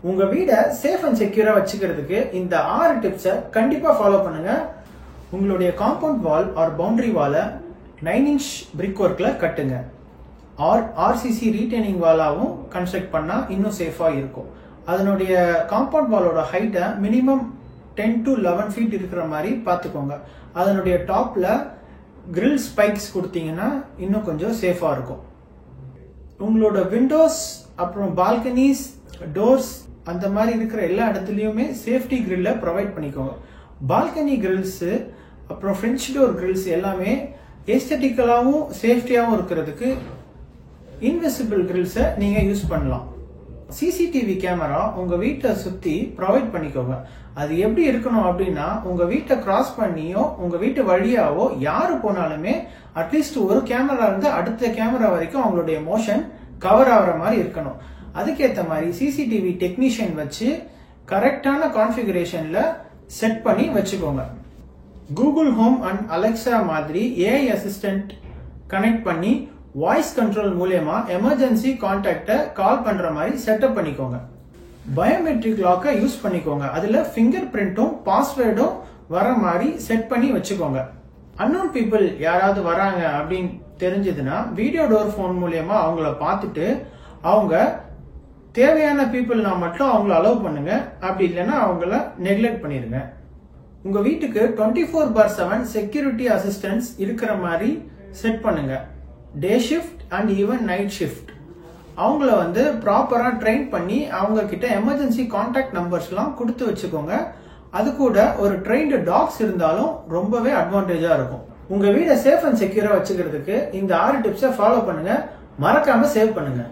உங்க வீடை safe and செக்யூரா வச்சுக்கிறதுக்கு இந்த 6 டிப்ஸை கண்டிப்பா ஃபாலோ பண்ணுங்க. உங்களுடைய காம்பவுண்ட் வால் ஆர் பவுண்டரி வாலை 9 இன்ச் பிரிக் ஒர்க்ல கட்டுங்க. ஆர்சிசி ரீடைனிங் வாலாவும் கன்ஸ்ட்ரக்ட் பண்ணா இன்னும் சேஃபா இருக்கும். அதனுடைய காம்பவுண்ட் வாலோட ஹைட்டை மினிமம் 10 to 11 ஃபீட் இருக்கிற மாதிரி பார்த்துக்கோங்க. அதனுடைய டாப்ல கிரில் ஸ்பைக்ஸ் கொடுத்தீங்கன்னா இன்னும் கொஞ்சம் சேஃபா இருக்கும். உங்களோட விண்டோஸ் அப்புறம் பால்கனிஸ் டோர்ஸ் அந்த மாதிரி இருக்கிற எல்லா இடத்துலயுமே சேஃப்டி கிரில்ல ப்ரொவைட் பண்ணிக்கோங்க. பால்கனி கிரில்ஸ் அப்புறம் ஃப்ரெஞ்ச் டோர் கிரில்ஸ் எல்லாமே எஸ்தெட்டிக்கலாவும் சேஃப்டியாவும் இருக்கிறதுக்கு இன்விசிபிள் கிரில்ஸை நீங்க யூஸ் பண்ணலாம். சிசிடிவி கேமரா உங்க வீட்டை சுத்தி ப்ரொவைட் பண்ணிக்கோங்க. அது எப்படி இருக்கணும் அப்படின்னா, உங்க வீட்டை கிராஸ் பண்ணியோ உங்க வீட்டு வழியாவோ யாரு போனாலுமே அட்லீஸ்ட் ஒரு கேமரா இருந்து அடுத்த கேமரா வரைக்கும் அவங்களுடைய மோஷன் கவர் ஆகிற மாதிரி இருக்கணும். அதுக்கேற்ற மாதிரி சிசிடிவி டெக்னீஷியன் வச்சு கரெக்டான கான்ஃபிகரேஷன்ல செட் பண்ணி வச்சுக்கோங்க. கூகுள் ஹோம் அண்ட் அலெக்சா மாதிரி ஏஐ அசிஸ்டன்ட் கனெக்ட் பண்ணி வாய்ஸ் கண்ட்ரோல் மூலமா எமர்ஜென்சி கான்டாக்டை கால் பண்ற மாதிரி செட்டப் பண்ணிக்கோங்க. பயோமெட்ரிக் லாக்கை யூஸ் பண்ணிக்கோங்க. அதுல ஃபிங்கர் பிரிண்டும் பாஸ்வேர்டும் வர மாதிரி செட் பண்ணி வச்சுக்கோங்க. அன்னோன் பீப்புள் யாராவது வராங்க அப்படின்னு தெரிஞ்சதுன்னா வீடியோ டோர் போன் மூலமா அவங்கள பார்த்துட்டு அவங்க தேவையான பீப்புள்னா மட்டும் அவங்கள அலோவ் பண்ணுங்க. அப்படி இல்லைன்னா அவங்கள நெக்லெக்ட் பண்ணிருங்க. உங்க வீட்டுக்கு 24/7 செக்யூரிட்டி அசிஸ்டன்ஸ் இருக்கிற மாதிரி செட் பண்ணுங்க. Day shift and even night shift அவங்கள ப்ராப்பரா ட்ரெயின் பண்ணி அவங்க கிட்ட எமர்ஜென்சி கான்டாக்ட் நம்பர்ஸ்லாம் கொடுத்து வச்சுக்கோங்க. அது கூட ஒரு ட்ரெயின்டு டாக்ஸ் இருந்தாலும் ரொம்பவே அட்வான்டேஜா இருக்கும். உங்க வீடை சேஃப் அண்ட் செக்யூரா வச்சுக்கிறதுக்கு இந்த 6 டிப்ஸை ஃபாலோ பண்ணுங்க. மறக்காம சேவ் பண்ணுங்க.